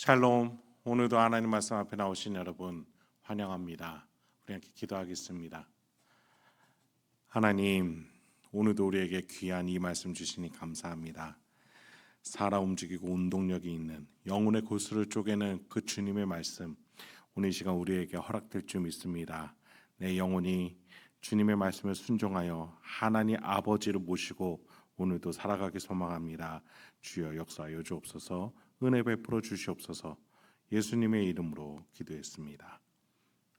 샬롬. 오늘도 하나님 말씀 앞에 나오신 여러분 환영합니다. 우리 함께 기도하겠습니다. 하나님, 오늘도 우리에게 귀한 이 말씀 주시니 감사합니다. 살아 움직이고 운동력이 있는 영혼의 골수를 쪼개는 그 주님의 말씀, 오늘 이 시간 우리에게 허락될 줄 믿습니다. 내 영혼이 주님의 말씀에 순종하여 하나님 아버지를 모시고 오늘도 살아가기 소망합니다. 주여 역사하여 주옵소서. 은혜 베풀어 주시옵소서. 예수님의 이름으로 기도했습니다.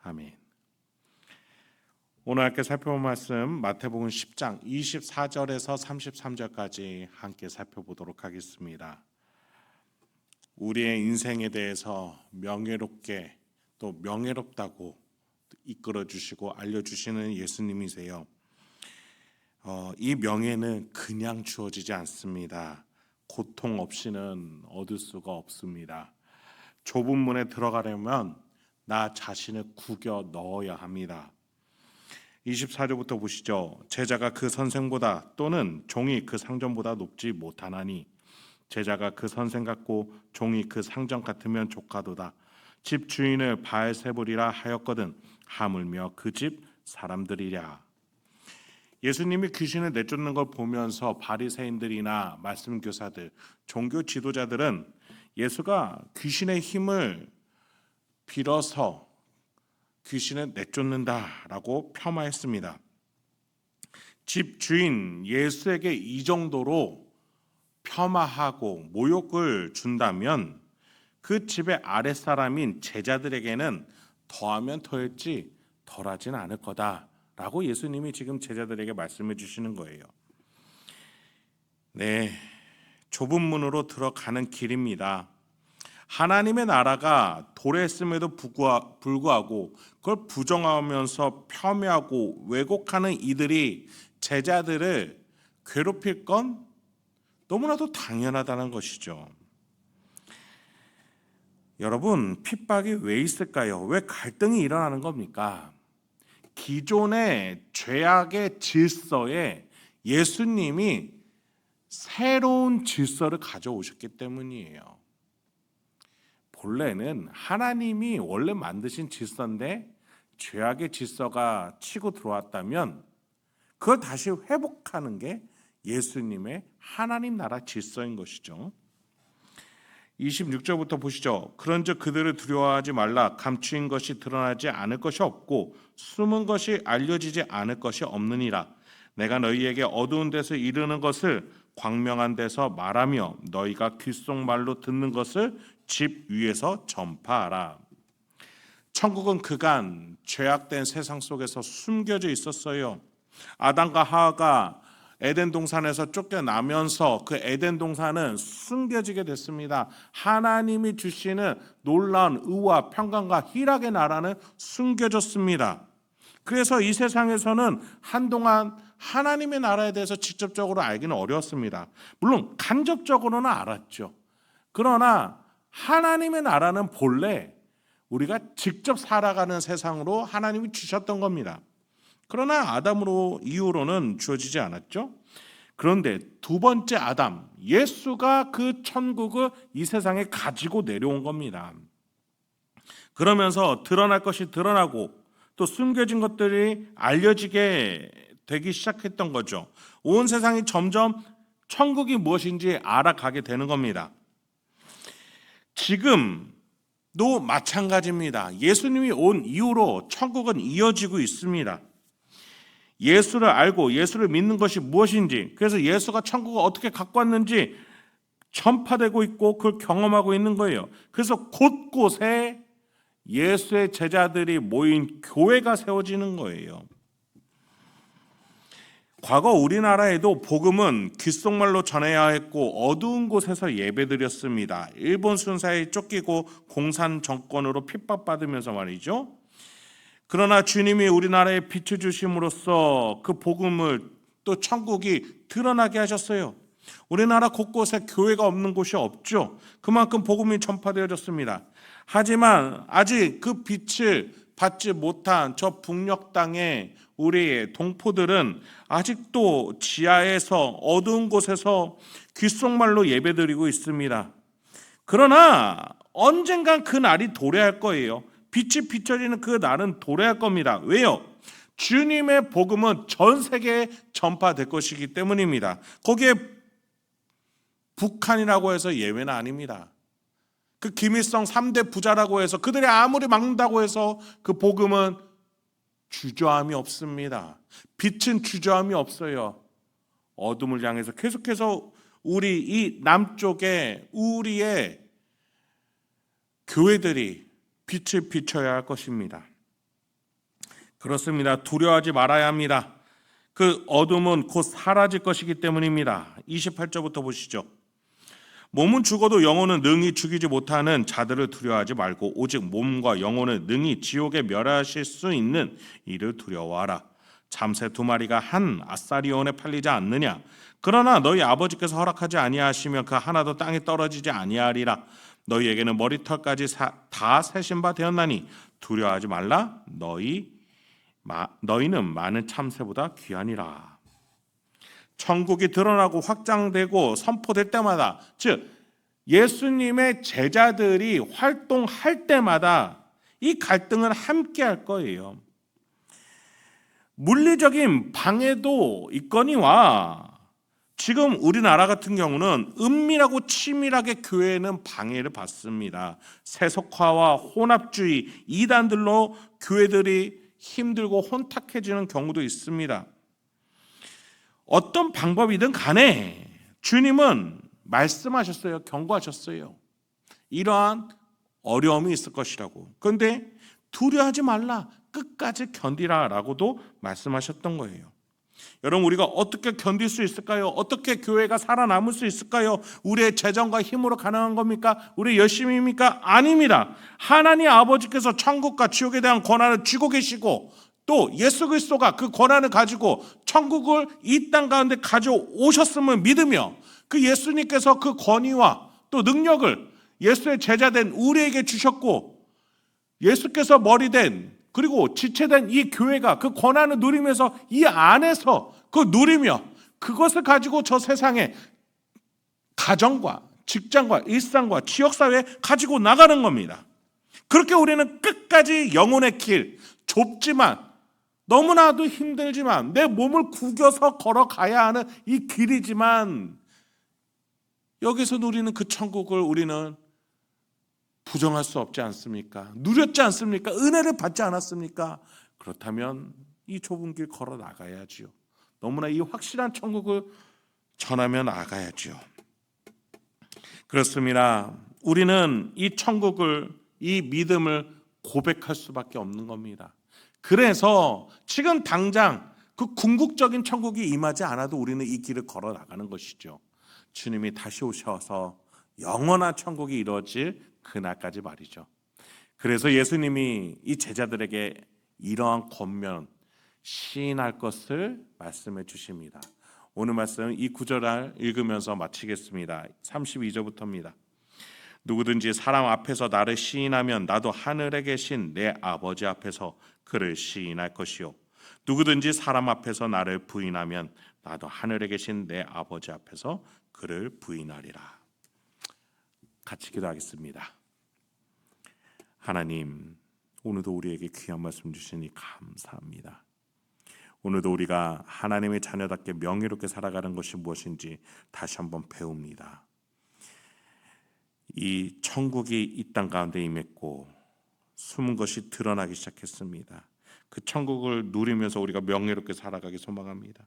아멘. 오늘 함께 살펴볼 말씀 마태복음 10장 24절에서 33절까지 함께 살펴보도록 하겠습니다. 우리의 인생에 대해서 명예롭게 또 명예롭다고 이끌어 주시고 알려주시는 예수님이세요. 이 명예는 그냥 주어지지 않습니다. 고통 없이는 얻을 수가 없습니다. 좁은 문에 들어가려면 나 자신을 구겨 넣어야 합니다. 24절부터 보시죠. 제자가 그 선생보다 또는 종이 그 상전보다 높지 못하나니 제자가 그 선생 같고 종이 그 상전 같으면 조카도다. 집 주인을 바알세불이라 하였거든 하물며 그 집 사람들이랴. 예수님이 귀신을 내쫓는 걸 보면서 바리새인들이나 말씀 교사들, 종교 지도자들은 예수가 귀신의 힘을 빌어서 귀신을 내쫓는다라고 폄하했습니다. 집 주인 예수에게 이 정도로 폄하하고 모욕을 준다면 그 집의 아랫사람인 제자들에게는 더하면 더했지 덜하진 않을 거다라고 예수님이 지금 제자들에게 말씀해 주시는 거예요. 네, 좁은 문으로 들어가는 길입니다. 하나님의 나라가 도래했음에도 불구하고 그걸 부정하면서 폄훼하고 왜곡하는 이들이 제자들을 괴롭힐 건 너무나도 당연하다는 것이죠. 여러분, 핍박이 왜 있을까요? 왜 갈등이 일어나는 겁니까? 기존의 죄악의 질서에 예수님이 새로운 질서를 가져오셨기 때문이에요. 본래는 하나님이 원래 만드신 질서인데 죄악의 질서가 치고 들어왔다면 그걸 다시 회복하는 게 예수님의 하나님 나라 질서인 것이죠. 26절부터 보시죠. 그런즉 그들을 두려워하지 말라. 감추인 것이 드러나지 않을 것이 없고 숨은 것이 알려지지 않을 것이 없느니라. 내가 너희에게 어두운 데서 이르는 것을 광명한 데서 말하며 너희가 귓속말로 듣는 것을 집 위에서 전파하라. 천국은 그간 죄악된 세상 속에서 숨겨져 있었어요. 아담과 하와가 에덴 동산에서 쫓겨나면서 그 에덴 동산은 숨겨지게 됐습니다. 하나님이 주시는 놀라운 의와 평강과 희락의 나라는 숨겨졌습니다. 그래서 이 세상에서는 한동안 하나님의 나라에 대해서 직접적으로 알기는 어려웠습니다. 물론 간접적으로는 알았죠. 그러나 하나님의 나라는 본래 우리가 직접 살아가는 세상으로 하나님이 주셨던 겁니다. 그러나 아담으로 이후로는 주어지지 않았죠. 그런데 두 번째 아담, 예수가 그 천국을 이 세상에 가지고 내려온 겁니다. 그러면서 드러날 것이 드러나고 또 숨겨진 것들이 알려지게 되기 시작했던 거죠. 온 세상이 점점 천국이 무엇인지 알아가게 되는 겁니다. 지금도 마찬가지입니다. 예수님이 온 이후로 천국은 이어지고 있습니다. 예수를 알고 예수를 믿는 것이 무엇인지, 그래서 예수가 천국을 어떻게 갖고 왔는지 전파되고 있고 그걸 경험하고 있는 거예요. 그래서 곳곳에 예수의 제자들이 모인 교회가 세워지는 거예요. 과거 우리나라에도 복음은 귓속말로 전해야 했고 어두운 곳에서 예배드렸습니다. 일본 순사에 쫓기고 공산 정권으로 핍박받으면서 말이죠. 그러나 주님이 우리나라에 빛을 주심으로써 그 복음을 또 천국이 드러나게 하셨어요. 우리나라 곳곳에 교회가 없는 곳이 없죠. 그만큼 복음이 전파되어졌습니다. 하지만 아직 그 빛을 받지 못한 저 북녘 땅의 우리의 동포들은 아직도 지하에서 어두운 곳에서 귓속말로 예배드리고 있습니다. 그러나 언젠간 그 날이 도래할 거예요. 빛이 비춰지는 그 날은 도래할 겁니다. 왜요? 주님의 복음은 전 세계에 전파될 것이기 때문입니다. 거기에 북한이라고 해서 예외는 아닙니다. 그 김일성 3대 부자라고 해서 그들이 아무리 막는다고 해서 그 복음은 주저함이 없습니다. 빛은 주저함이 없어요. 어둠을 향해서 계속해서 우리 이 남쪽에 우리의 교회들이 빛을 비춰야 할 것입니다. 그렇습니다. 두려워하지 말아야 합니다. 그 어둠은 곧 사라질 것이기 때문입니다. 28절부터 보시죠. 몸은 죽어도 영혼은 능히 죽이지 못하는 자들을 두려워하지 말고 오직 몸과 영혼을 능히 지옥에 멸하실 수 있는 이를 두려워하라. 잠새 2마리가 한 아사리온에 팔리지 않느냐? 그러나 너희 아버지께서 허락하지 아니하시면 그 하나도 땅에 떨어지지 아니하리라. 너희에게는 머리털까지 다 세신 바 되었나니 두려워하지 말라. 너희는 많은 참새보다 귀하니라. 천국이 드러나고 확장되고 선포될 때마다, 즉 예수님의 제자들이 활동할 때마다 이 갈등은 함께 할 거예요. 물리적인 방해도 있거니와 지금 우리나라 같은 경우는 은밀하고 치밀하게 교회는 방해를 받습니다. 세속화와 혼합주의, 이단들로 교회들이 힘들고 혼탁해지는 경우도 있습니다. 어떤 방법이든 간에 주님은 말씀하셨어요. 경고하셨어요. 이러한 어려움이 있을 것이라고. 그런데 두려워하지 말라. 끝까지 견디라 라고도 말씀하셨던 거예요. 여러분, 우리가 어떻게 견딜 수 있을까요? 어떻게 교회가 살아남을 수 있을까요? 우리의 재정과 힘으로 가능한 겁니까? 우리 열심입니까? 아닙니다. 하나님 아버지께서 천국과 지옥에 대한 권한을 쥐고 계시고 또 예수 그리스도가 그 권한을 가지고 천국을 이 땅 가운데 가져오셨음을 믿으며 그 예수님께서 그 권위와 또 능력을 예수의 제자된 우리에게 주셨고 예수께서 머리된 그리고 지체된 이 교회가 그 권한을 누리면서 이 안에서 그 누리며 그것을 가지고 저 세상에 가정과 직장과 일상과 지역사회에 가지고 나가는 겁니다. 그렇게 우리는 끝까지 영혼의 길, 좁지만 너무나도 힘들지만 내 몸을 구겨서 걸어가야 하는 이 길이지만 여기서 누리는 그 천국을 우리는 부정할 수 없지 않습니까? 누렸지 않습니까? 은혜를 받지 않았습니까? 그렇다면 이 좁은 길 걸어 나가야지요. 너무나 이 확실한 천국을 전하며 나가야지요. 그렇습니다. 우리는 이 천국을, 이 믿음을 고백할 수밖에 없는 겁니다. 그래서 지금 당장 그 궁극적인 천국이 임하지 않아도 우리는 이 길을 걸어 나가는 것이죠. 주님이 다시 오셔서 영원한 천국이 이루어질 그날까지 말이죠. 그래서 예수님이 이 제자들에게 이러한 권면, 시인할 것을 말씀해 주십니다. 오늘 말씀 이 구절을 읽으면서 마치겠습니다. 32절부터입니다. 누구든지 사람 앞에서 나를 시인하면 나도 하늘에 계신 내 아버지 앞에서 그를 시인할 것이요 누구든지 사람 앞에서 나를 부인하면 나도 하늘에 계신 내 아버지 앞에서 그를 부인하리라. 같이 기도하겠습니다. 하나님, 오늘도 우리에게 귀한 말씀 주시니 감사합니다. 오늘도 우리가 하나님의 자녀답게 명예롭게 살아가는 것이 무엇인지 다시 한번 배웁니다. 이 천국이 이 땅 가운데 임했고 숨은 것이 드러나기 시작했습니다. 그 천국을 누리면서 우리가 명예롭게 살아가기 소망합니다.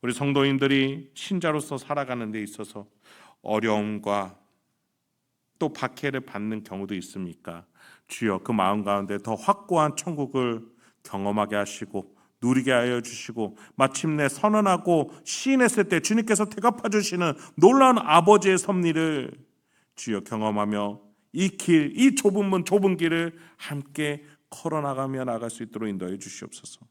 우리 성도님들이 신자로서 살아가는 데 있어서 어려움과 또 박해를 받는 경우도 있습니까? 주여, 그 마음 가운데 더 확고한 천국을 경험하게 하시고 누리게 하여 주시고 마침내 선언하고 시인했을 때 주님께서 대갚아 주시는 놀라운 아버지의 섭리를 주여 경험하며 이 길, 이 좁은 문, 좁은 길을 함께 걸어나가며 나갈 수 있도록 인도해 주시옵소서.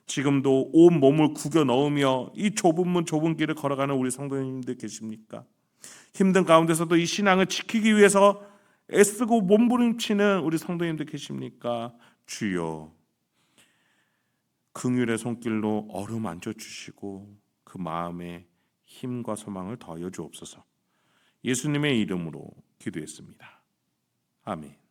지금도 온 몸을 구겨 넣으며 이 좁은 문, 좁은 길을 걸어가는 우리 성도님들 계십니까? 힘든 가운데서도 이 신앙을 지키기 위해서 애쓰고 몸부림치는 우리 성도님들 계십니까? 주여, 긍휼의 손길로 어루만져 주시고 그 마음에 힘과 소망을 더하여 주옵소서. 예수님의 이름으로 기도했습니다. 아멘.